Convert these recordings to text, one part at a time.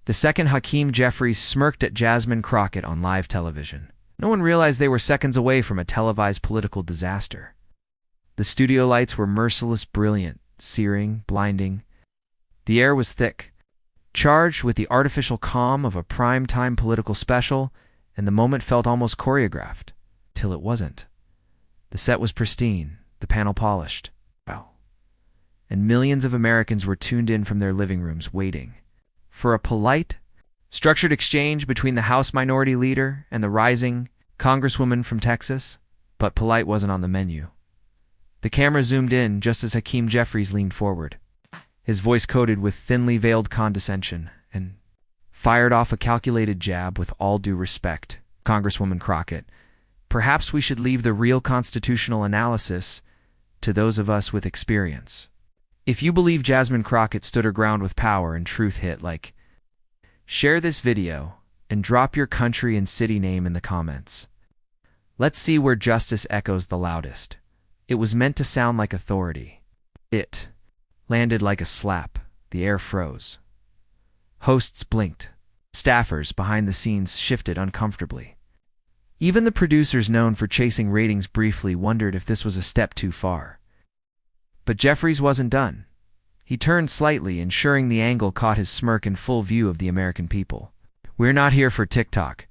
The second Hakeem Jeffries smirked at Jasmine Crockett on live television. No one realized they were seconds away from a televised political disaster. The studio lights were merciless, brilliant, searing, blinding. The air was thick, charged with the artificial calm of a prime-time political special, and the moment felt almost choreographed, till it wasn't. The set was pristine, the panel polished. Wow. And millions of Americans were tuned in from their living rooms, waiting for a polite, structured exchange between the House Minority Leader and the rising Congresswoman from Texas. But polite wasn't on the menu. The camera zoomed in just as Hakeem Jeffries leaned forward, his voice coated with thinly veiled condescension, and fired off a calculated jab. With all due respect, Congresswoman Crockett, perhaps we should leave the real constitutional analysis to those of us with experience. If you believe Jasmine Crockett stood her ground with power and truth hit, like, share this video and drop your country and city name in the comments. Let's see where justice echoes the loudest. It was meant to sound like authority. It landed like a slap. The air froze. Hosts blinked. Staffers behind the scenes shifted uncomfortably. Even the producers known for chasing ratings briefly wondered if this was a step too far. But Jeffries wasn't done. He turned slightly, ensuring the angle caught his smirk in full view of the American people. We're not here for TikTok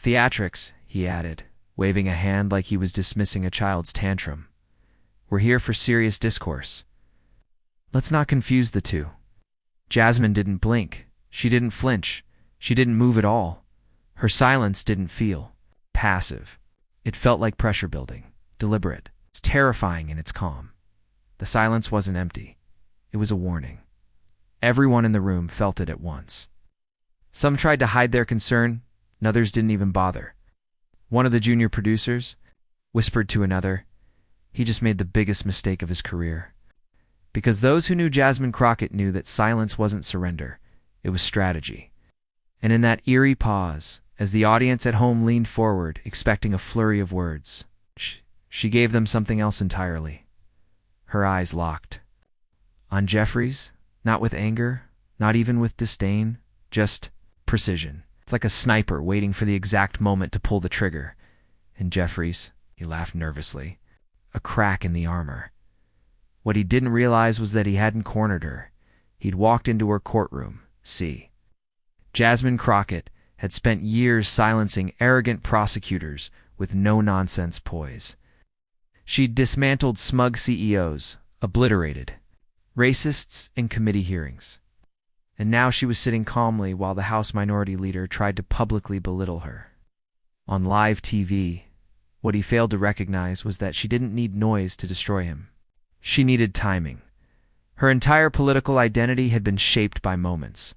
theatrics, he added, waving a hand like he was dismissing a child's tantrum. We're here for serious discourse. Let's not confuse the two. Jasmine didn't blink. She didn't flinch. She didn't move at all. Her silence didn't feel passive. It felt like pressure building, deliberate, terrifying in its calm. The silence wasn't empty. It was a warning. Everyone in the room felt it at once. Some tried to hide their concern, and others didn't even bother. One of the junior producers whispered to another, he just made the biggest mistake of his career. Because those who knew Jasmine Crockett knew that silence wasn't surrender, it was strategy. And in that eerie pause, as the audience at home leaned forward, expecting a flurry of words, she gave them something else entirely. Her eyes locked. On Jeffries, not with anger, not even with disdain, just precision. It's like a sniper waiting for the exact moment to pull the trigger. And Jeffries, he laughed nervously, a crack in the armor. What he didn't realize was that he hadn't cornered her. He'd walked into her courtroom. See. Jasmine Crockett had spent years silencing arrogant prosecutors with no-nonsense poise. She'd dismantled smug CEOs, obliterated racists in committee hearings. And now she was sitting calmly while the House Minority Leader tried to publicly belittle her. On live TV, what he failed to recognize was that she didn't need noise to destroy him. She needed timing. Her entire political identity had been shaped by moments.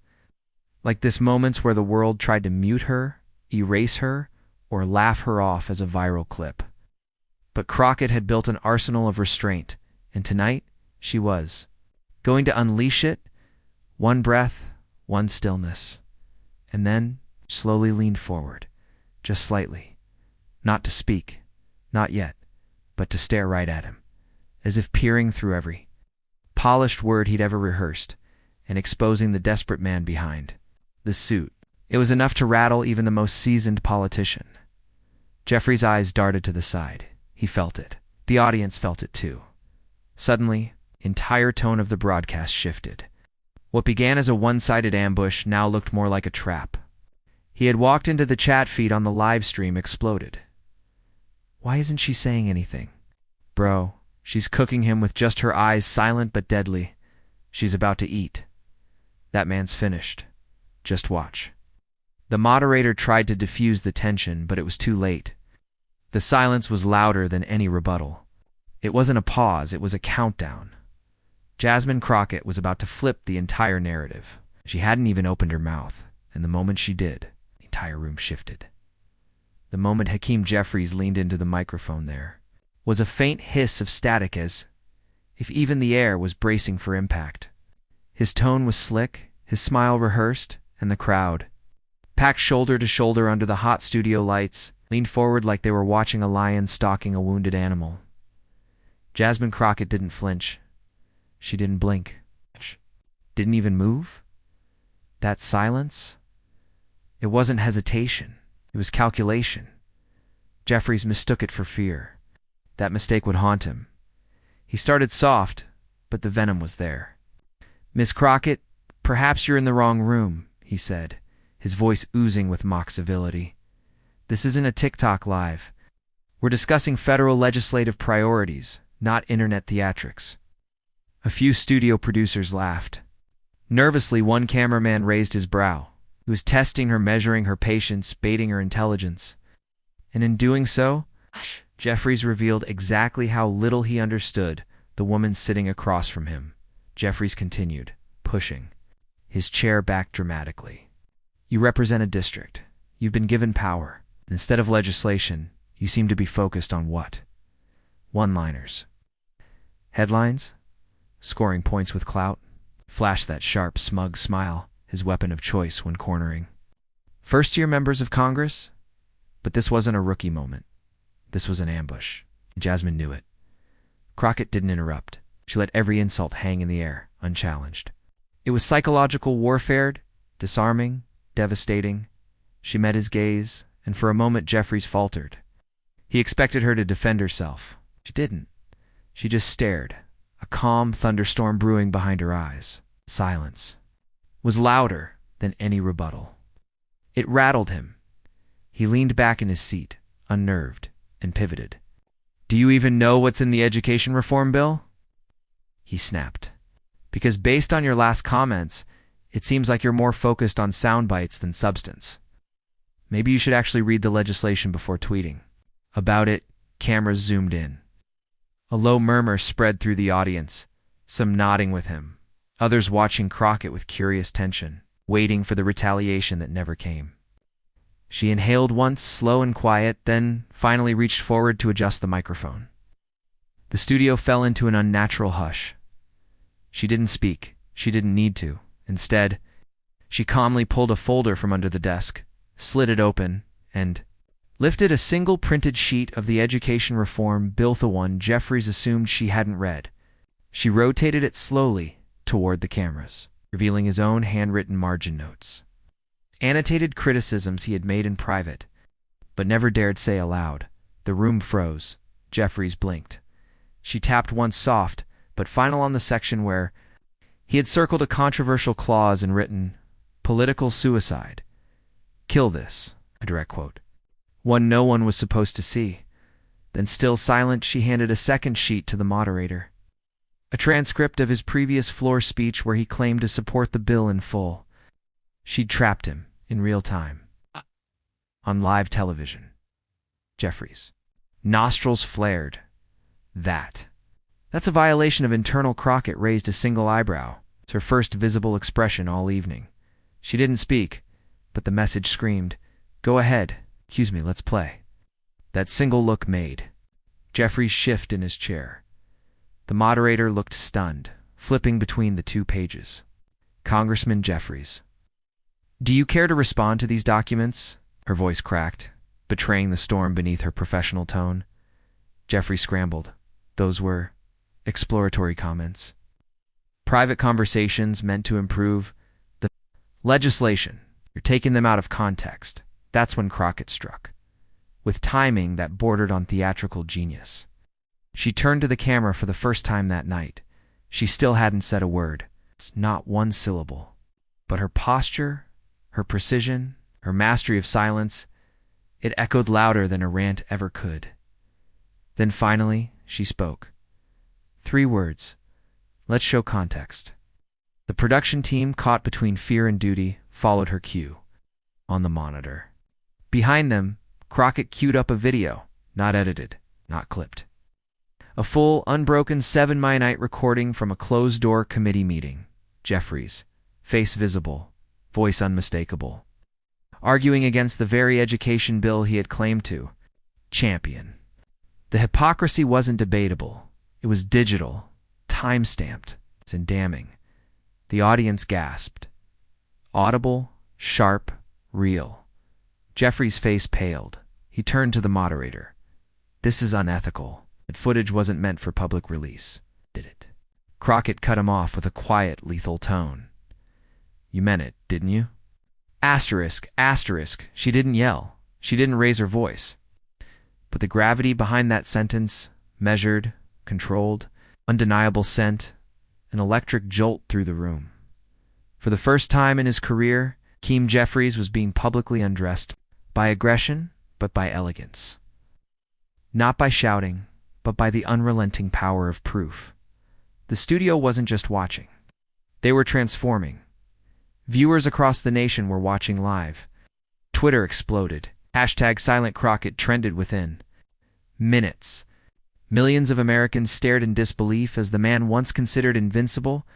Like this moments where the world tried to mute her, erase her, or laugh her off as a viral clip. But Crockett had built an arsenal of restraint, and tonight she was going to unleash it, one breath, one stillness, and then slowly leaned forward, just slightly, not to speak, not yet, but to stare right at him, as if peering through every polished word he'd ever rehearsed, and exposing the desperate man behind the suit. It was enough to rattle even the most seasoned politician. Jeffries' eyes darted to the side. He felt it. The audience felt it too. Suddenly, the entire tone of the broadcast shifted. What began as a one-sided ambush now looked more like a trap. He had walked into the chat feed on the live stream exploded. Why isn't she saying anything? Bro, she's cooking him with just her eyes silent but deadly. She's about to eat. That man's finished. Just watch. The moderator tried to diffuse the tension, but it was too late. The silence was louder than any rebuttal. It wasn't a pause, it was a countdown. Jasmine Crockett was about to flip the entire narrative. She hadn't even opened her mouth, and the moment she did, the entire room shifted. The moment Hakeem Jeffries leaned into the microphone there was a faint hiss of static as if even the air was bracing for impact. His tone was slick, his smile rehearsed, and the crowd, packed shoulder to shoulder under the hot studio lights, leaned forward like they were watching a lion stalking a wounded animal. Jasmine Crockett didn't flinch. She didn't blink. Didn't even move. That silence? It wasn't hesitation. It was calculation. Jeffries mistook it for fear. That mistake would haunt him. He started soft, but the venom was there. "Miss Crockett, perhaps you're in the wrong room," he said, his voice oozing with mock civility. "This isn't a TikTok live. We're discussing federal legislative priorities, not internet theatrics." A few studio producers laughed. Nervously, one cameraman raised his brow. He was testing her, measuring her patience, baiting her intelligence. And in doing so, Jeffries revealed exactly how little he understood the woman sitting across from him. Jeffries continued, pushing, his chair back dramatically. "You represent a district. You've been given power. Instead of legislation, you seem to be focused on what? One-liners. Headlines? Scoring points with clout?" Flashed that sharp, smug smile, his weapon of choice when cornering. First-year members of Congress? But this wasn't a rookie moment. This was an ambush. Jasmine knew it. Crockett didn't interrupt. She let every insult hang in the air, unchallenged. It was psychological warfare, disarming, devastating. She met his gaze, and for a moment Jeffries faltered. He expected her to defend herself. She didn't. She just stared, a calm thunderstorm brewing behind her eyes. Silence was louder than any rebuttal. It rattled him. He leaned back in his seat, unnerved, and pivoted. "Do you even know what's in the education reform bill?" He snapped. "Because based on your last comments, it seems like you're more focused on sound bites than substance. Maybe you should actually read the legislation before tweeting." About it, cameras zoomed in. A low murmur spread through the audience, some nodding with him, others watching Crockett with curious tension, waiting for the retaliation that never came. She inhaled once, slow and quiet, then finally reached forward to adjust the microphone. The studio fell into an unnatural hush. She didn't speak. She didn't need to. Instead, she calmly pulled a folder from under the desk, slid it open, and lifted a single printed sheet of the education reform bill, the one Jeffries assumed she hadn't read. She rotated it slowly toward the cameras, revealing his own handwritten margin notes. Annotated criticisms he had made in private, but never dared say aloud. The room froze. Jeffries blinked. She tapped once soft, but final on the section where he had circled a controversial clause and written, "Political suicide. Kill this," a direct quote. One no one was supposed to see. Then, still silent, she handed a second sheet to the moderator. A transcript of his previous floor speech where he claimed to support the bill in full. She'd trapped him, in real time. On live television. Jeffries. Nostrils flared. That's a violation of internal. Crockett raised a single eyebrow. It's her first visible expression all evening. She didn't speak, but the message screamed, "Go ahead. Excuse me, let's play." That single look made Jeffries shift in his chair. The moderator looked stunned, flipping between the two pages. "Congressman Jeffries, do you care to respond to these documents?" Her voice cracked, betraying the storm beneath her professional tone. Jeffries scrambled. Those were exploratory comments. Private conversations meant to improve the legislation. You're taking them out of context. That's when Crockett struck, with timing that bordered on theatrical genius. She turned to the camera for the first time that night. She still hadn't said a word, not one syllable. But her posture, her precision, her mastery of silence, it echoed louder than a rant ever could. Then finally, she spoke. 3 words. Let's show context. The production team, caught between fear and duty, followed her cue. On the monitor. Behind them, Crockett queued up a video, not edited, not clipped. A full, unbroken 7-minute recording from a closed-door committee meeting. Jeffries, face visible, voice unmistakable, arguing against the very education bill he had claimed to champion. The hypocrisy wasn't debatable. It was digital, time-stamped, and damning. The audience gasped. Audible, sharp, real. Jeffries' face paled. He turned to the moderator. "This is unethical. That footage wasn't meant for public release." Did it? Crockett cut him off with a quiet, lethal tone. You meant it, didn't you? Asterisk, asterisk. She didn't yell. She didn't raise her voice. But the gravity behind that sentence, measured, controlled, undeniable, sent an electric jolt through the room. For the first time in his career, Hakeem Jeffries was being publicly undressed by aggression, but by elegance. Not by shouting, but by the unrelenting power of proof. The studio wasn't just watching. They were transforming. Viewers across the nation were watching live. Twitter exploded. #Silent Crockett trended within minutes. Millions of Americans stared in disbelief as the man once considered invincible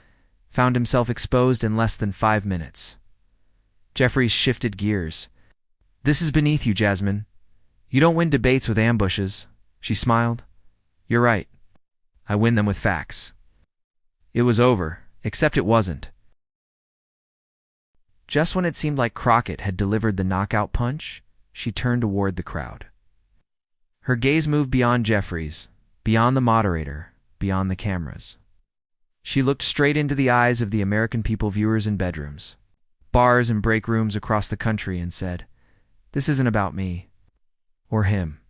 found himself exposed in less than 5 minutes. Jeffries shifted gears. "This is beneath you, Jasmine. You don't win debates with ambushes." She smiled. "You're right. I win them with facts." It was over, except it wasn't. Just when it seemed like Crockett had delivered the knockout punch, she turned toward the crowd. Her gaze moved beyond Jeffries, beyond the moderator, beyond the cameras. She looked straight into the eyes of the American people, viewers in bedrooms, bars and break rooms across the country, and said, "This isn't about me or him.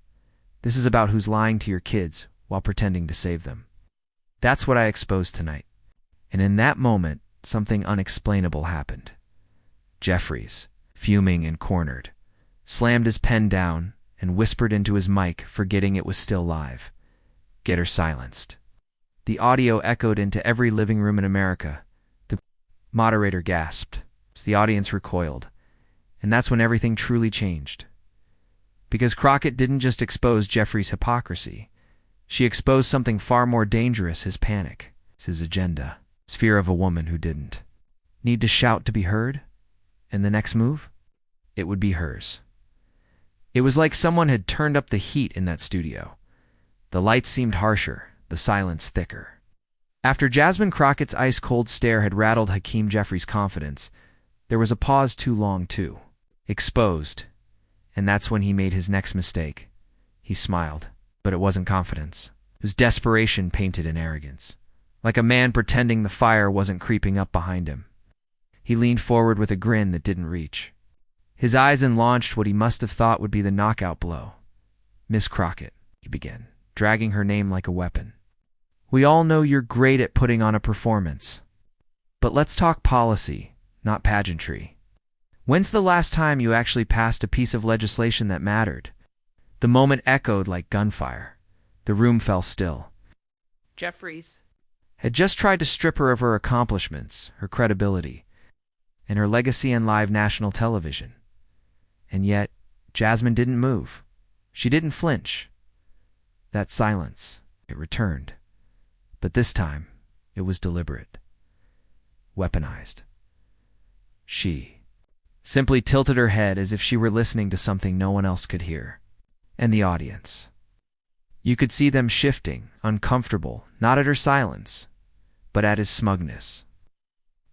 This is about who's lying to your kids while pretending to save them. That's what I exposed tonight." And in that moment, something unexplainable happened. Jeffries, fuming and cornered, slammed his pen down and whispered into his mic, forgetting it was still live, "Get her silenced." The audio echoed into every living room in America. The moderator gasped. The audience recoiled. And that's when everything truly changed. Because Crockett didn't just expose Jeffries' hypocrisy. She exposed something far more dangerous, his panic, his agenda, his fear of a woman who didn't need to shout to be heard. And the next move? It would be hers. It was like someone had turned up the heat in that studio. The lights seemed harsher, the silence thicker. After Jasmine Crockett's ice-cold stare had rattled Hakeem Jeffries' confidence, there was a pause too long, too. Exposed. And that's when he made his next mistake. He smiled, but it wasn't confidence. It was desperation painted in arrogance, like a man pretending the fire wasn't creeping up behind him. He leaned forward with a grin that didn't reach. His eyes launched what he must have thought would be the knockout blow. "Miss Crockett," he began, dragging her name like a weapon. "We all know you're great at putting on a performance. But let's talk policy, not pageantry. When's the last time you actually passed a piece of legislation that mattered?" The moment echoed like gunfire. The room fell still. Jeffries had just tried to strip her of her accomplishments, her credibility, and her legacy on live national television. And yet, Jasmine didn't move. She didn't flinch. That silence, it returned. But this time, it was deliberate. Weaponized. She simply tilted her head as if she were listening to something no one else could hear. And the audience. You could see them shifting, uncomfortable, not at her silence, but at his smugness.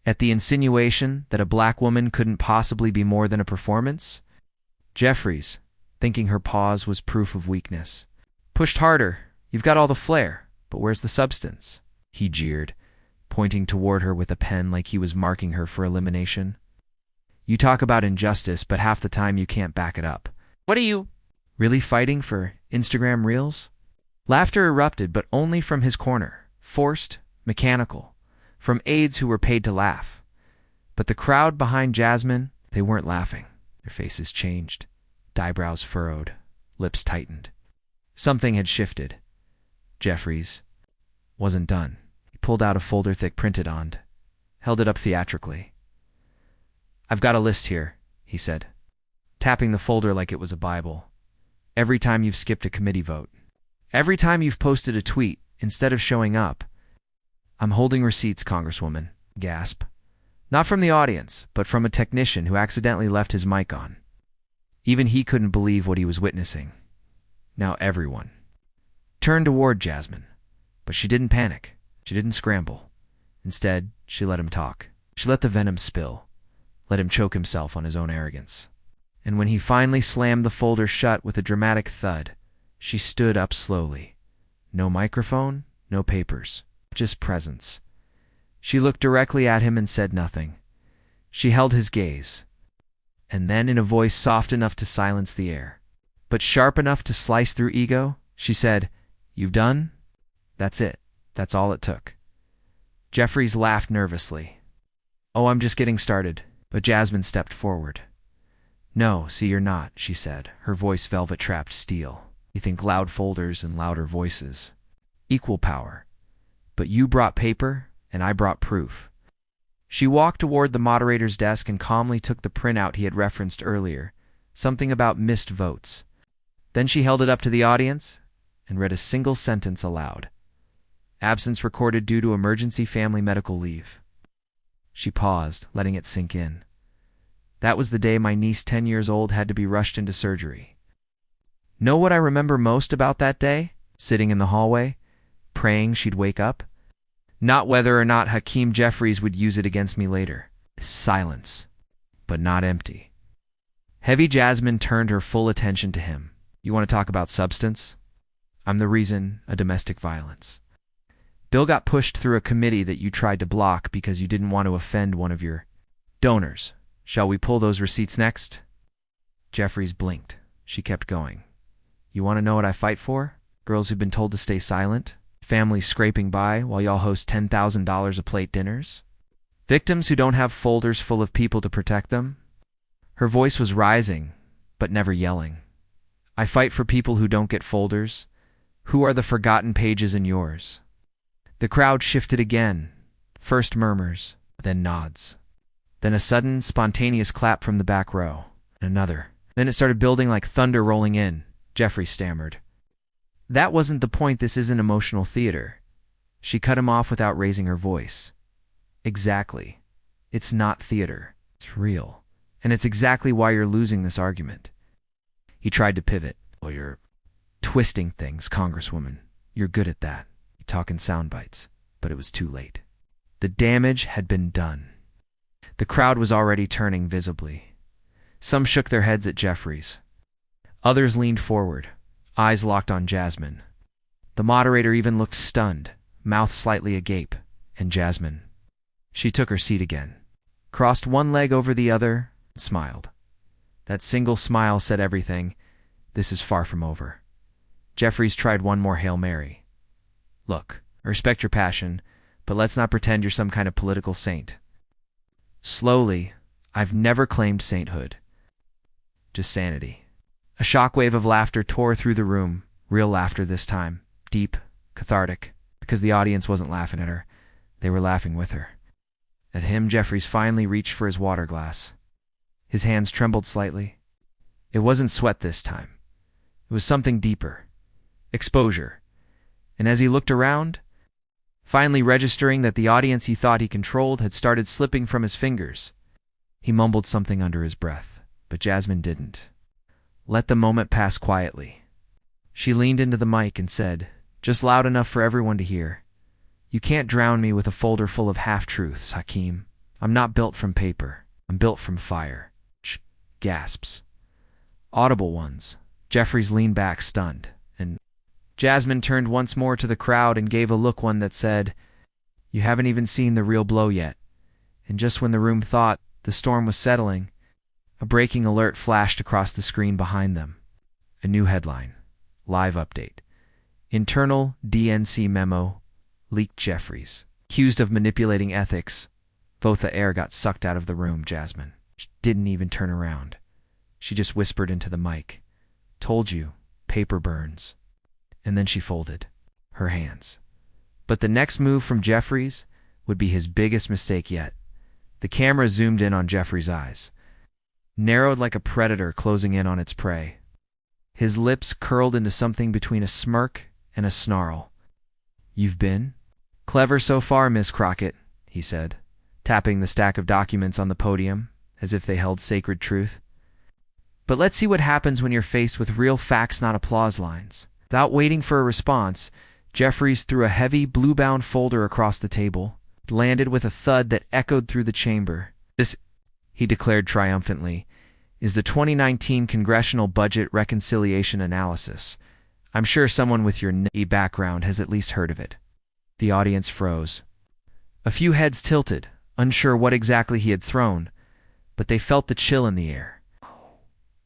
At the insinuation that a black woman couldn't possibly be more than a performance. Jeffries, thinking her pause was proof of weakness, pushed harder. "You've got all the flair, but where's the substance?" he jeered, pointing toward her with a pen like he was marking her for elimination. "You talk about injustice, but half the time you can't back it up. What are you really fighting for? Instagram Reels?" Laughter erupted, but only from his corner, forced, mechanical, from aides who were paid to laugh. But the crowd behind Jasmine, they weren't laughing. Their faces changed, eyebrows furrowed, lips tightened. Something had shifted. Jeffries wasn't done. He pulled out a folder thick printed on, held it up theatrically. "I've got a list here," he said, tapping the folder like it was a Bible. "Every time you've skipped a committee vote. Every time you've posted a tweet instead of showing up. I'm holding receipts, Congresswoman." Gasp. Not from the audience, but from a technician who accidentally left his mic on. Even he couldn't believe what he was witnessing. Now everyone turned toward Jasmine, but she didn't panic. She didn't scramble. Instead, she let him talk. She let the venom spill, let him choke himself on his own arrogance. And when he finally slammed the folder shut with a dramatic thud, she stood up slowly. No microphone, no papers, just presence. She looked directly at him and said nothing. She held his gaze, and then in a voice soft enough to silence the air, but sharp enough to slice through ego, she said, "You've done? That's it. That's all it took." Jeffries laughed nervously. "Oh, I'm just getting started." But Jasmine stepped forward. "No, see, you're not," she said, her voice velvet-trapped steel. "You think loud folders and louder voices. Equal power. But you brought paper, and I brought proof." She walked toward the moderator's desk and calmly took the printout he had referenced earlier, something about missed votes. Then she held it up to the audience and read a single sentence aloud. "Absence recorded due to emergency family medical leave." She paused, letting it sink in. "That was the day my niece, 10 years old, had to be rushed into surgery. Know what I remember most about that day? Sitting in the hallway, praying she'd wake up. Not whether or not Hakeem Jeffries would use it against me later. Silence, but not empty." Heavy Jasmine turned her full attention to him. "You want to talk about substance? I'm the reason a domestic violence. Bill got pushed through a committee that you tried to block because you didn't want to offend one of your donors. Shall we pull those receipts next?" Jeffries blinked. She kept going. "You want to know what I fight for? Girls who've been told to stay silent? Families scraping by while y'all host $10,000 a plate dinners? Victims who don't have folders full of people to protect them?" Her voice was rising, but never yelling. "I fight for people who don't get folders, who are the forgotten pages in yours." The crowd shifted again, first murmurs, then nods. Then a sudden, spontaneous clap from the back row, and another. Then it started building like thunder rolling in. Jeffrey stammered. "That wasn't the point. This isn't emotional theater." She cut him off without raising her voice. "Exactly. It's not theater. It's real. And it's exactly why you're losing this argument." He tried to pivot. "Well, you're twisting things, Congresswoman. You're good at that. You talk in sound bites." But it was too late. The damage had been done. The crowd was already turning visibly. Some shook their heads at Jeffries. Others leaned forward, eyes locked on Jasmine. The moderator even looked stunned, mouth slightly agape, and Jasmine. She took her seat again, crossed one leg over the other, and smiled. That single smile said everything. This is far from over. Jeffries tried one more Hail Mary. "Look, I respect your passion, but let's not pretend you're some kind of political saint." Slowly, "I've never claimed sainthood. Just sanity." A shockwave of laughter tore through the room, real laughter this time, deep, cathartic, because the audience wasn't laughing at her. They were laughing with her. At him, Jeffries finally reached for his water glass. His hands trembled slightly. It wasn't sweat this time. It was something deeper. Exposure. And as he looked around, finally registering that the audience he thought he controlled had started slipping from his fingers, he mumbled something under his breath, but Jasmine didn't. Let the moment pass quietly. She leaned into the mic and said, just loud enough for everyone to hear, "You can't drown me with a folder full of half-truths, Hakeem. I'm not built from paper. I'm built from fire." Gasps. Audible ones. Jeffries leaned back, stunned, and Jasmine turned once more to the crowd and gave a look, one that said, "You haven't even seen the real blow yet." And just when the room thought the storm was settling, a breaking alert flashed across the screen behind them. A new headline. Live update. Internal DNC memo. Leaked Jeffries. Accused of manipulating ethics. Both the air got sucked out of the room, Jasmine. She didn't even turn around. She just whispered into the mic. "Told you, paper burns." And then she folded her hands. But the next move from Jeffries would be his biggest mistake yet. The camera zoomed in on Jeffries' eyes, narrowed like a predator closing in on its prey. His lips curled into something between a smirk and a snarl. "You've been clever so far, Miss Crockett," he said, tapping the stack of documents on the podium as if they held sacred truth. "But let's see what happens when you're faced with real facts, not applause lines." Without waiting for a response, Jeffries threw a heavy, blue-bound folder across the table. It landed with a thud that echoed through the chamber. "This," he declared triumphantly, "is the 2019 Congressional Budget Reconciliation Analysis. I'm sure someone with your NE background has at least heard of it." The audience froze. A few heads tilted, unsure what exactly he had thrown, but they felt the chill in the air.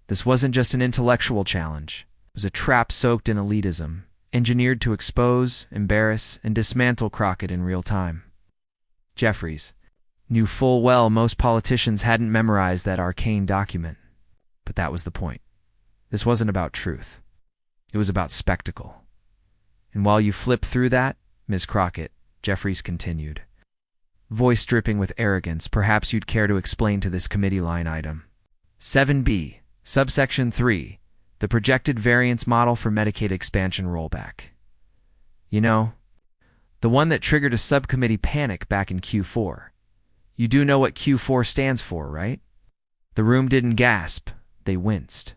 This wasn't just an intellectual challenge. It was a trap soaked in elitism, engineered to expose, embarrass, and dismantle Crockett in real time. Jeffries knew full well most politicians hadn't memorized that arcane document. But that was the point. This wasn't about truth. It was about spectacle. And while you flip through that, Ms. Crockett, Jeffries continued, voice dripping with arrogance, perhaps you'd care to explain to this committee line item. 7B, subsection 3, the projected variance model for Medicaid expansion rollback. You know, the one that triggered a subcommittee panic back in Q4. You do know what Q4 stands for, right? The room didn't gasp, they winced.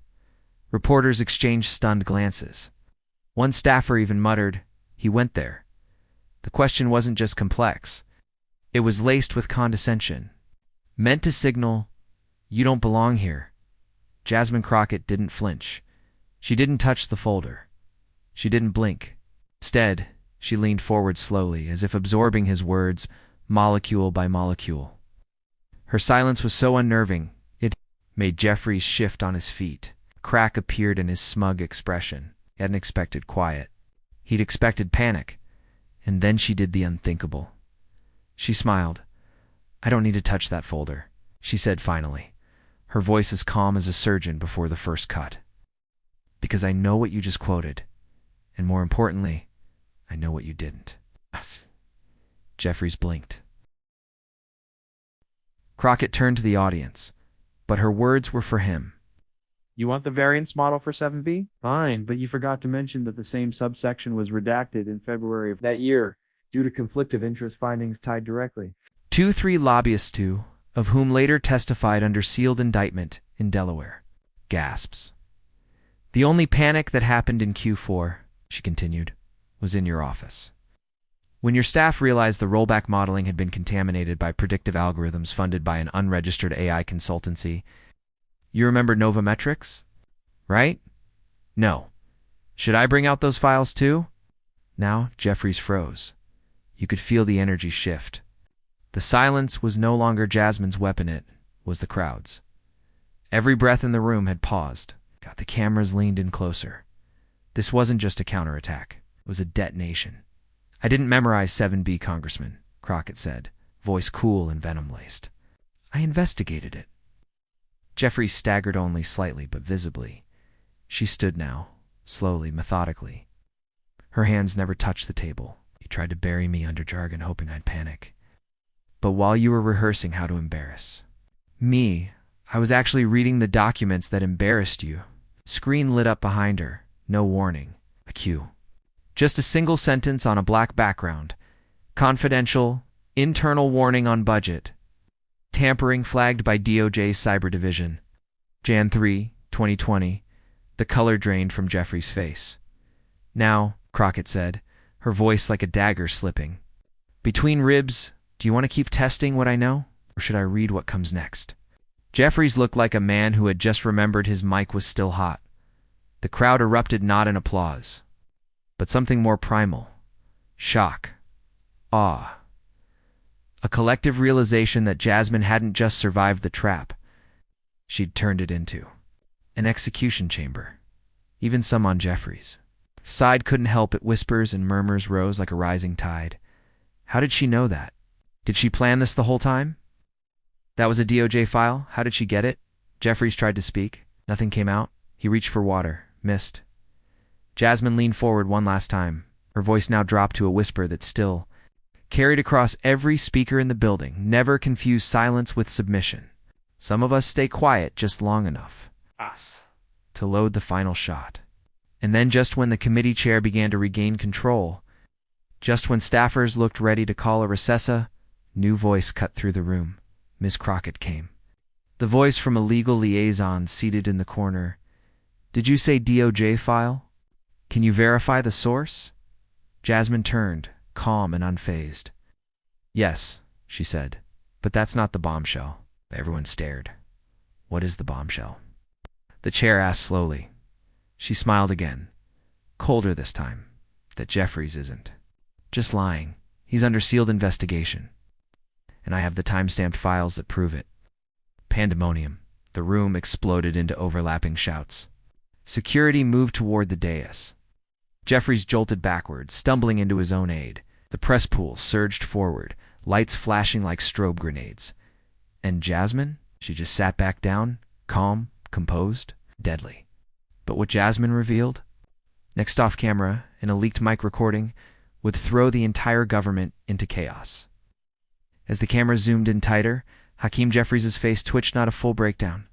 Reporters exchanged stunned glances. One staffer even muttered, "He went there." The question wasn't just complex. It was laced with condescension, meant to signal, "You don't belong here." Jasmine Crockett didn't flinch. She didn't touch the folder. She didn't blink. Instead, she leaned forward slowly, as if absorbing his words, molecule by molecule. Her silence was so unnerving, it made Jeffries shift on his feet. A crack appeared in his smug expression. He hadn't expected quiet. He'd expected panic. And then she did the unthinkable. She smiled. "I don't need to touch that folder," she said finally, her voice as calm as a surgeon before the first cut. "Because I know what you just quoted. And more importantly, I know what you didn't." Jeffries blinked. Crockett turned to the audience, but her words were for him. You want the variance model for 7B? Fine, but you forgot to mention that the same subsection was redacted in February of that year due to conflict of interest findings tied directly. 3 lobbyists, two of whom later testified under sealed indictment in Delaware. Gasps. "The only panic that happened in Q4, she continued, was in your office. When your staff realized the rollback modeling had been contaminated by predictive algorithms funded by an unregistered AI consultancy. You remember Novometrics? Right? No. Should I bring out those files too?" Now Jeffries froze. You could feel the energy shift. The silence was no longer Jasmine's weapon, it was the crowd's. Every breath in the room had paused. The cameras leaned in closer. This wasn't just a counterattack. It was a detonation. "I didn't memorize 7B, Congressman," Crockett said, voice cool and venom-laced. "I investigated it." Jeffries staggered only slightly, but visibly. She stood now, slowly, methodically. Her hands never touched the table. "You tried to bury me under jargon, hoping I'd panic. But while you were rehearsing how to embarrass me, I was actually reading the documents that embarrassed you." Screen lit up behind her. No warning. A cue. Just a single sentence on a black background. "Confidential, internal warning on budget. Tampering flagged by DOJ's Cyber Division. Jan 3, 2020. The color drained from Jeffries' face. "Now," Crockett said, her voice like a dagger slipping. "Between ribs, do you want to keep testing what I know? Or should I read what comes next?" Jeffries looked like a man who had just remembered his mic was still hot. The crowd erupted not in applause, but something more primal. Shock. Awe. A collective realization that Jasmine hadn't just survived the trap. She'd turned it into an execution chamber. Even some on Jeffries' side couldn't help it. Whispers and murmurs rose like a rising tide. How did she know that? Did she plan this the whole time? That was a DOJ file? How did she get it? Jeffries tried to speak. Nothing came out. He reached for water. Missed. Jasmine leaned forward one last time. Her voice now dropped to a whisper that still carried across every speaker in the building. "Never confuse silence with submission. Some of us stay quiet just long enough to load the final shot." And then just when the committee chair began to regain control, just when staffers looked ready to call a recess, a new voice cut through the room. Ms. Crockett came. The voice from a legal liaison seated in the corner. "Did you say DOJ file? Can you verify the source?" Jasmine turned, calm and unfazed. "Yes," she said, "but that's not the bombshell." Everyone stared. "What is the bombshell?" The chair asked slowly. She smiled again, colder this time. "That Jeffries isn't just lying. He's under sealed investigation. And I have the time-stamped files that prove it. Pandemonium. The room exploded into overlapping shouts. Security moved toward the dais. Jeffries jolted backward, stumbling into his own aid. The press pool surged forward, lights flashing like strobe grenades. And Jasmine? She just sat back down, calm, composed, deadly. But what Jasmine revealed, next off camera, in a leaked mic recording, would throw the entire government into chaos. As the camera zoomed in tighter, Hakeem Jeffries' face twitched, not a full breakdown.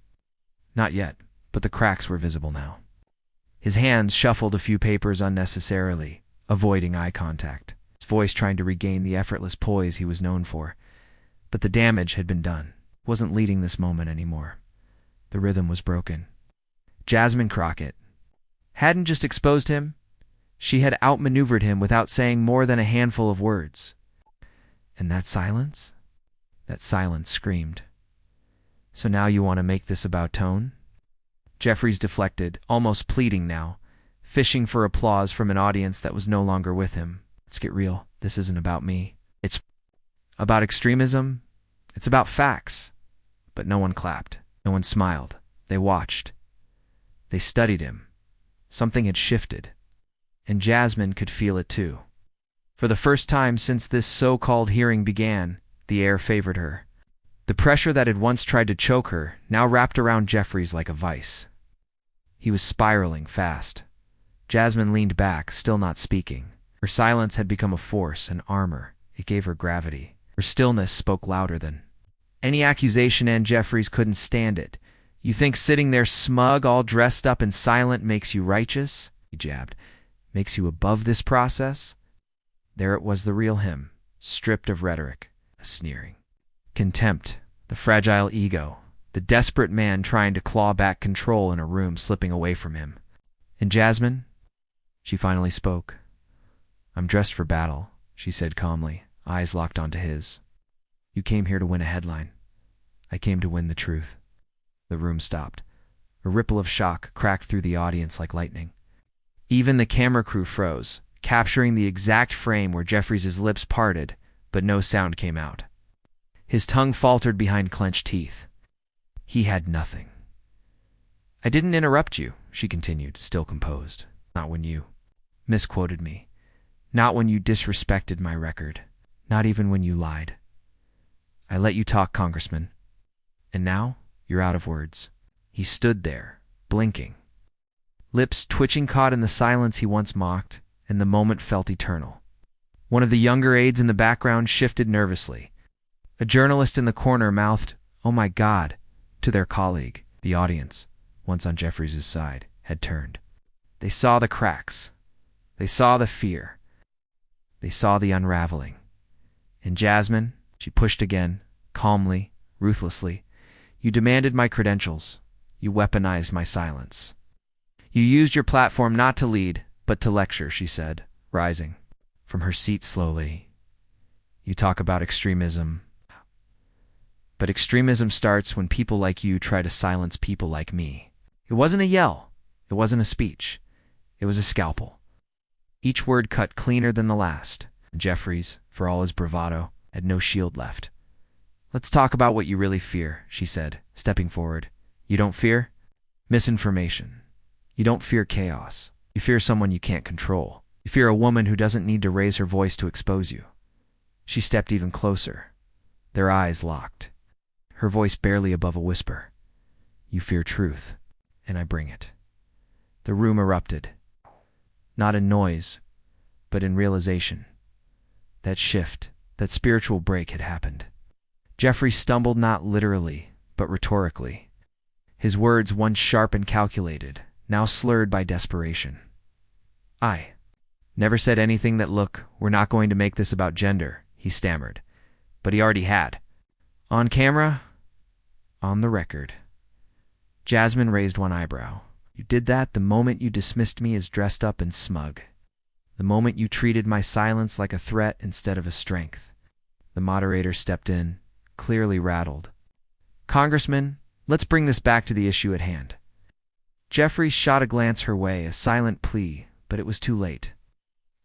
Not yet, but the cracks were visible now. His hands shuffled a few papers unnecessarily, avoiding eye contact, his voice trying to regain the effortless poise he was known for. But the damage had been done. He wasn't leading this moment anymore. The rhythm was broken. Jasmine Crockett hadn't just exposed him, she had outmaneuvered him without saying more than a handful of words. And that silence? That silence screamed. So now you want to make this about tone? Jeffries deflected, almost pleading now, fishing for applause from an audience that was no longer with him. Let's get real. This isn't about me. It's about extremism. It's about facts. But no one clapped. No one smiled. They watched. They studied him. Something had shifted. And Jasmine could feel it too. For the first time since this so-called hearing began, the air favored her. The pressure that had once tried to choke her now wrapped around Jeffries like a vice. He was spiraling fast. Jasmine leaned back, still not speaking. Her silence had become a force, an armor. It gave her gravity. Her stillness spoke louder than any accusation, and Jeffries couldn't stand it. You think sitting there smug, all dressed up and silent makes you righteous? He jabbed. Makes you above this process? There it was, the real him, stripped of rhetoric, a sneering contempt, the fragile ego, the desperate man trying to claw back control in a room slipping away from him. And Jasmine? She finally spoke. I'm dressed for battle, she said calmly, eyes locked onto his. You came here to win a headline. I came to win the truth. The room stopped. A ripple of shock cracked through the audience like lightning. Even the camera crew froze, capturing the exact frame where Jeffries' lips parted, but no sound came out. His tongue faltered behind clenched teeth. He had nothing. I didn't interrupt you, she continued, still composed. Not when you misquoted me. Not when you disrespected my record. Not even when you lied. I let you talk, Congressman. And now, you're out of words. He stood there, blinking. Lips twitching caught in the silence he once mocked, and the moment felt eternal. One of the younger aides in the background shifted nervously. A journalist in the corner mouthed, "Oh my God," to their colleague. The audience, once on Jeffries' side, had turned. They saw the cracks. They saw the fear. They saw the unraveling. And Jasmine, she pushed again, calmly, ruthlessly. You demanded my credentials. You weaponized my silence. You used your platform not to lead, but to lecture, she said, rising from her seat slowly. You talk about extremism. But extremism starts when people like you try to silence people like me. It wasn't a yell. It wasn't a speech. It was a scalpel. Each word cut cleaner than the last. Jeffries, for all his bravado, had no shield left. Let's talk about what you really fear, she said, stepping forward. You don't fear misinformation. You don't fear chaos. You fear someone you can't control. You fear a woman who doesn't need to raise her voice to expose you. She stepped even closer. Their eyes locked. Her voice barely above a whisper. You fear truth, and I bring it. The room erupted. Not in noise, but in realization. That shift, that spiritual break had happened. Jeffrey stumbled not literally, but rhetorically. His words, once sharp and calculated, now slurred by desperation. I never said anything that, look, we're not going to make this about gender, he stammered. But he already had. On camera, on the record. Jasmine raised one eyebrow. You did that the moment you dismissed me as dressed up and smug. The moment you treated my silence like a threat instead of a strength. The moderator stepped in, clearly rattled. Congressman, let's bring this back to the issue at hand. Jeffries shot a glance her way, a silent plea, but it was too late.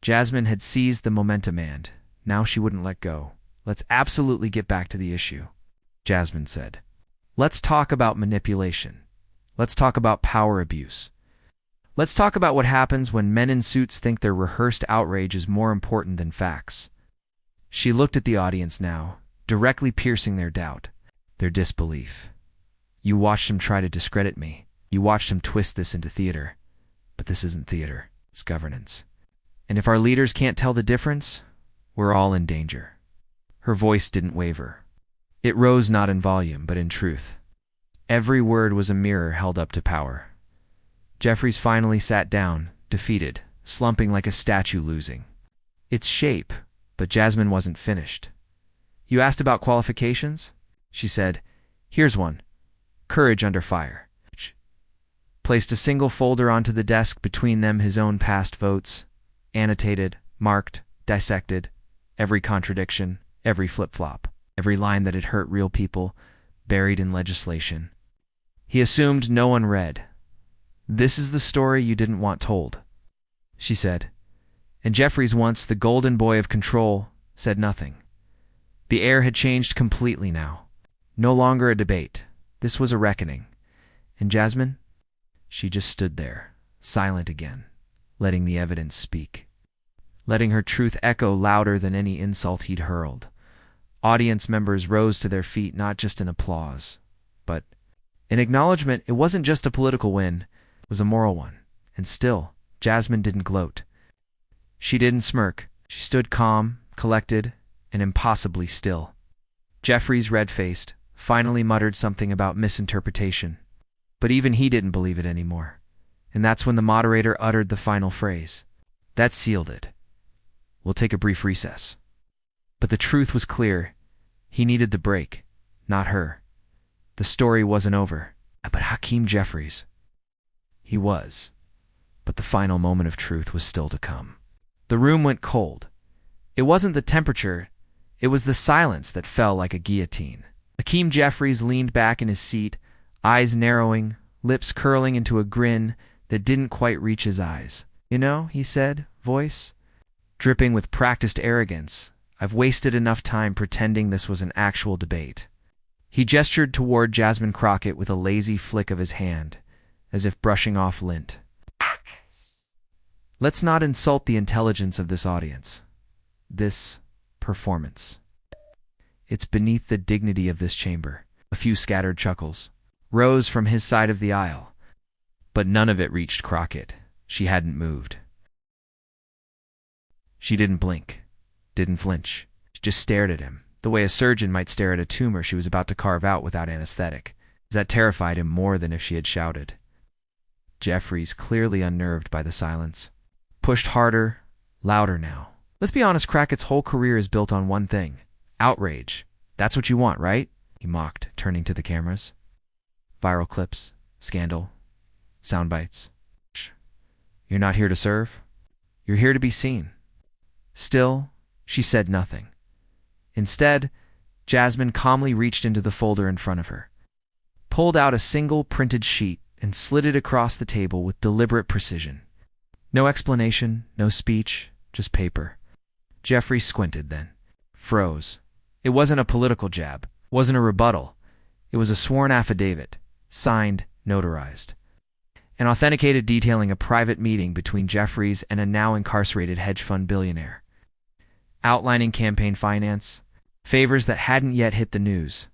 Jasmine had seized the momentum and now she wouldn't let go. Let's absolutely get back to the issue, Jasmine said. Let's talk about manipulation. Let's talk about power abuse. Let's talk about what happens when men in suits think their rehearsed outrage is more important than facts. She looked at the audience now, directly piercing their doubt, their disbelief. You watched him try to discredit me. You watched him twist this into theater. But this isn't theater. It's governance. And if our leaders can't tell the difference, we're all in danger. Her voice didn't waver. It rose not in volume, but in truth. Every word was a mirror held up to power. Jeffries finally sat down, defeated, slumping like a statue losing. Its shape, but Jasmine wasn't finished. You asked about qualifications? She said, here's one. Courage under fire. Placed a single folder onto the desk, between them his own past votes, annotated, marked, dissected, every contradiction, every flip-flop, every line that had hurt real people, buried in legislation. He assumed no one read. This is the story you didn't want told, she said. And Jeffries, once the golden boy of control, said nothing. The air had changed completely now. No longer a debate. This was a reckoning. And Jasmine? She just stood there, silent again, letting the evidence speak, letting her truth echo louder than any insult he'd hurled. Audience members rose to their feet, not just in applause, but in acknowledgement. It wasn't just a political win, it was a moral one. And still, Jasmine didn't gloat. She didn't smirk. She stood calm, collected, and impossibly still. Jeffries, red-faced, finally muttered something about misinterpretation. But even he didn't believe it anymore. And that's when the moderator uttered the final phrase. That sealed it. We'll take a brief recess. But the truth was clear. He needed the break, not her. The story wasn't over. But Hakeem Jeffries, he was. But the final moment of truth was still to come. The room went cold. It wasn't the temperature, it was the silence that fell like a guillotine. Hakeem Jeffries leaned back in his seat, eyes narrowing, lips curling into a grin that didn't quite reach his eyes. You know, he said, voice dripping with practiced arrogance, I've wasted enough time pretending this was an actual debate. He gestured toward Jasmine Crockett with a lazy flick of his hand, as if brushing off lint. Let's not insult the intelligence of this audience. This performance. It's beneath the dignity of this chamber. A few scattered chuckles rose from his side of the aisle, but none of it reached Crockett. She hadn't moved. She didn't blink, didn't flinch. She just stared at him, the way a surgeon might stare at a tumor she was about to carve out without anesthetic. That terrified him more than if she had shouted. Jeffries, clearly unnerved by the silence, pushed harder, louder now. Let's be honest, Crockett's whole career is built on one thing. Outrage. That's what you want, right? He mocked, turning to the cameras. Viral clips, scandal, sound bites. You're not here to serve. You're here to be seen. Still, she said nothing. Instead, Jasmine calmly reached into the folder in front of her, pulled out a single printed sheet, and slid it across the table with deliberate precision. No explanation, no speech, just paper. Jeffrey squinted then, froze. It wasn't a political jab, wasn't a rebuttal. It was a sworn affidavit, signed, notarized, and authenticated, detailing a private meeting between Jeffries and a now incarcerated hedge fund billionaire, outlining campaign finance, favors that hadn't yet hit the news.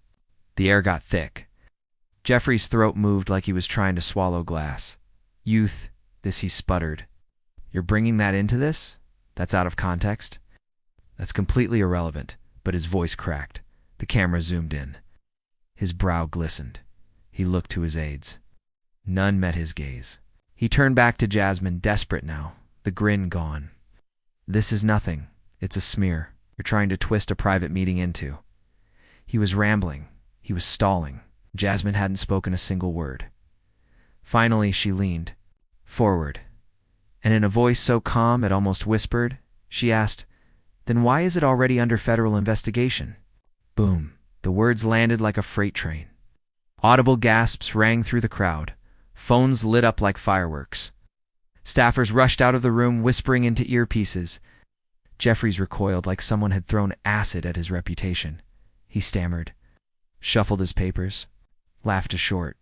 The air got thick. Jeffries' throat moved like he was trying to swallow glass. Youth, this, he sputtered. You're bringing that into this? That's out of context? That's completely irrelevant, but his voice cracked. The camera zoomed in. His brow glistened. He looked to his aides. None met his gaze. He turned back to Jasmine, desperate now, the grin gone. This is nothing. It's a smear you're trying to twist a private meeting into. He was rambling. He was stalling. Jasmine hadn't spoken a single word. Finally, she leaned forward, and in a voice so calm it almost whispered, she asked, "Then why is it already under federal investigation?" Boom. The words landed like a freight train. Audible gasps rang through the crowd. Phones lit up like fireworks. Staffers rushed out of the room, whispering into earpieces. Jeffries recoiled like someone had thrown acid at his reputation. He stammered, shuffled his papers. laughed a short.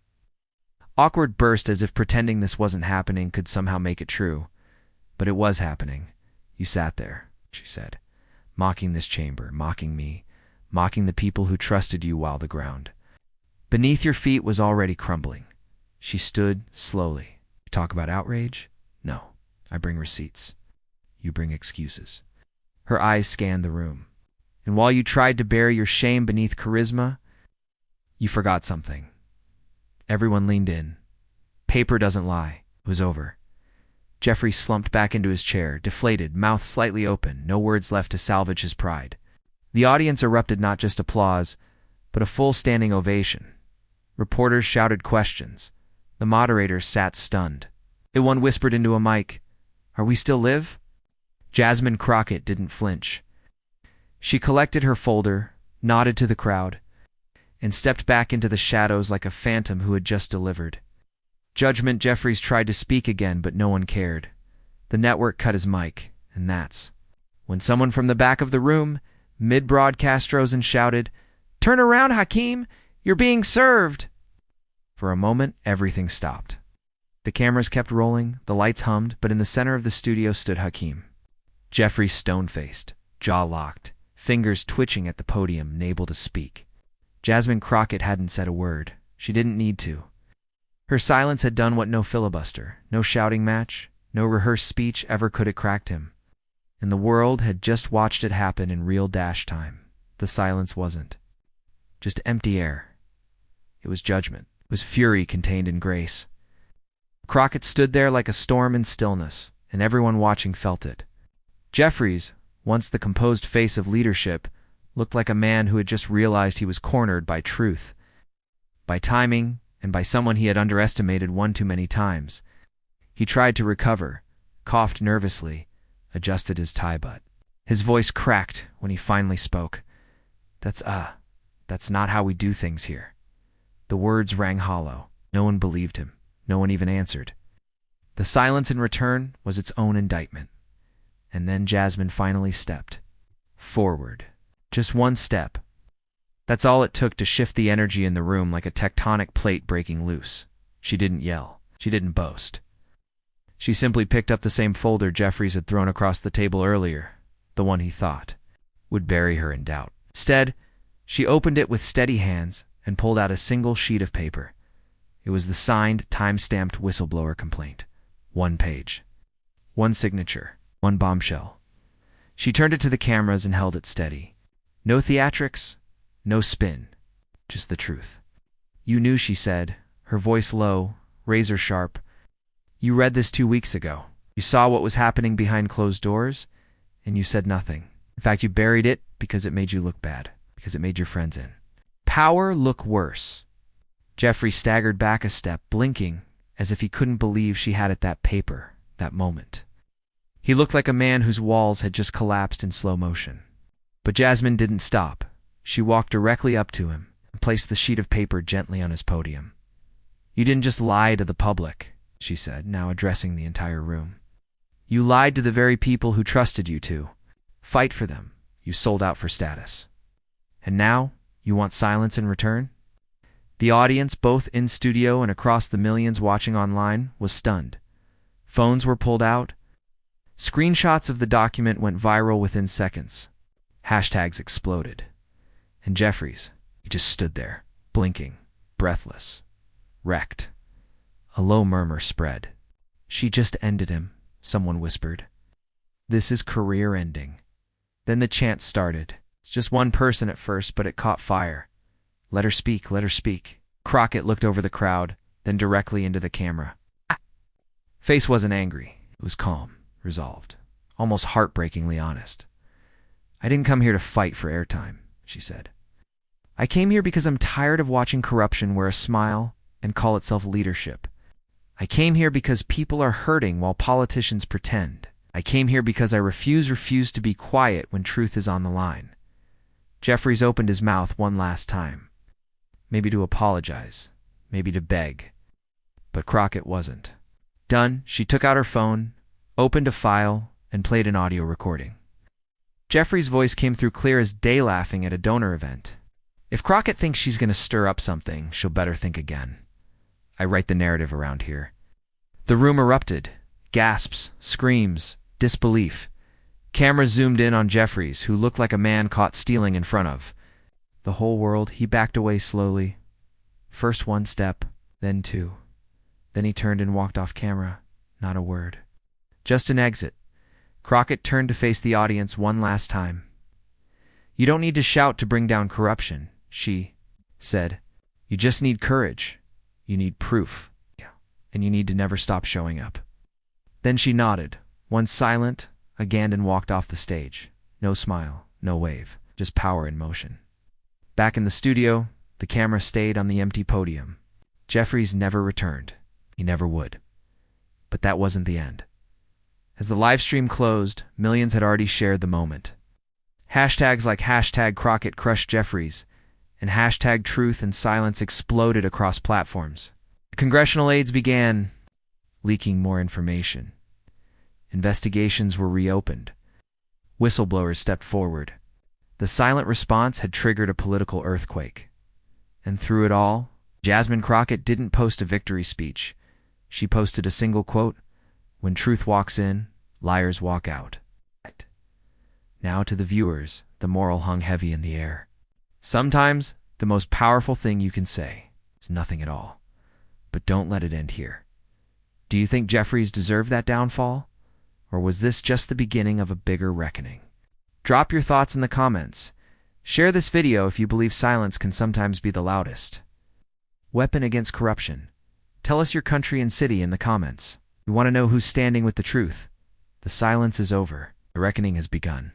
Awkward burst as if pretending this wasn't happening could somehow make it true. But it was happening. You sat there, she said, mocking this chamber, mocking me, mocking the people who trusted you while the ground beneath your feet was already crumbling. She stood slowly. You talk about outrage? No, I bring receipts. You bring excuses. Her eyes scanned the room. And while you tried to bury your shame beneath charisma, you forgot something. Everyone leaned in. Paper doesn't lie. It was over. Jeffries slumped back into his chair, deflated, mouth slightly open, no words left to salvage his pride. The audience erupted not just applause, but a full standing ovation. Reporters shouted questions. The moderators sat stunned. One whispered into a mic, "Are we still live?" Jasmine Crockett didn't flinch. She collected her folder, nodded to the crowd, and stepped back into the shadows like a phantom who had just delivered. Judgment Jeffries tried to speak again, but no one cared. The network cut his mic, and that's when someone from the back of the room, mid-broadcast, rose and shouted, "Turn around, Hakeem! You're being served!" For a moment, everything stopped. The cameras kept rolling, the lights hummed, but in the center of the studio stood Hakeem. Jeffries stone-faced, jaw locked, fingers twitching at the podium, unable to speak. Jasmine Crockett hadn't said a word. She didn't need to. Her silence had done what no filibuster, no shouting match, no rehearsed speech ever could have cracked him. And the world had just watched it happen in real dash time. The silence wasn't just empty air. It was judgment. It was fury contained in grace. Crockett stood there like a storm in stillness, and everyone watching felt it. Jeffries, once the composed face of leadership, looked like a man who had just realized he was cornered by truth, by timing, and by someone he had underestimated one too many times. He tried to recover, coughed nervously, adjusted his tie butt. His voice cracked when he finally spoke. That's not how we do things here." The words rang hollow. No one believed him. No one even answered. The silence in return was its own indictment. And then Jasmine finally stepped forward. Just one step. That's all it took to shift the energy in the room like a tectonic plate breaking loose. She didn't yell. She didn't boast. She simply picked up the same folder Jeffries had thrown across the table earlier, the one he thought would bury her in doubt. Instead, she opened it with steady hands and pulled out a single sheet of paper. It was the signed, time-stamped whistleblower complaint. One page. One signature. One bombshell. She turned it to the cameras and held it steady. No theatrics, no spin, just the truth. "You knew," she said, her voice low, razor sharp. "You read this 2 weeks ago. You saw what was happening behind closed doors, and you said nothing. In fact, you buried it because it made you look bad, because it made your friends in. Power look worse." Jeffrey staggered back a step, blinking, as if he couldn't believe she had it, that paper, that moment. He looked like a man whose walls had just collapsed in slow motion. But Jasmine didn't stop. She walked directly up to him and placed the sheet of paper gently on his podium. "You didn't just lie to the public," she said, now addressing the entire room. "You lied to the very people who trusted you to fight for them. You sold out for status. And now you want silence in return?" The audience, both in studio and across the millions watching online, was stunned. Phones were pulled out. Screenshots of the document went viral within seconds. Hashtags exploded. And Jeffries, he just stood there, blinking, breathless, wrecked. A low murmur spread. "She just ended him," someone whispered. "This is career-ending." Then the chant started. It's just one person at first, but it caught fire. "Let her speak, let her speak." Crockett looked over the crowd, then directly into the camera. Face wasn't angry. It was calm, resolved, almost heartbreakingly honest. "I didn't come here to fight for airtime," she said. "I came here because I'm tired of watching corruption wear a smile and call itself leadership. I came here because people are hurting while politicians pretend. I came here because I refuse to be quiet when truth is on the line." Jeffries opened his mouth one last time. Maybe to apologize, maybe to beg. But Crockett wasn't. Done, she took out her phone, opened a file, and played an audio recording. Jeffries' voice came through clear as day laughing at a donor event. If Crockett thinks she's going to stir up something, she'll better think again. I write the narrative around here. The room erupted. Gasps, screams, disbelief. Camera zoomed in on Jeffries, who looked like a man caught stealing in front of. The whole world, he backed away slowly. First one step, then two. Then he turned and walked off camera. Not a word. Just an exit. Crockett turned to face the audience one last time. "You don't need to shout to bring down corruption," she said. "You just need courage. You need proof. And you need to never stop showing up." Then she nodded, once silent, again, and walked off the stage. No smile, no wave, just power in motion. Back in the studio, the camera stayed on the empty podium. Jeffries never returned. He never would. But that wasn't the end. As the live stream closed, millions had already shared the moment. Hashtags like hashtag Crockett crushed Jeffries and hashtag truth and silence exploded across platforms. Congressional aides began leaking more information. Investigations were reopened. Whistleblowers stepped forward. The silent response had triggered a political earthquake. And through it all, Jasmine Crockett didn't post a victory speech. She posted a single quote, "When truth walks in, liars walk out." Now to the viewers, the moral hung heavy in the air. Sometimes, the most powerful thing you can say is nothing at all. But don't let it end here. Do you think Jeffries deserved that downfall? Or was this just the beginning of a bigger reckoning? Drop your thoughts in the comments. Share this video if you believe silence can sometimes be the loudest weapon against corruption. Tell us your country and city in the comments. We want to know who's standing with the truth. The silence is over. The reckoning has begun.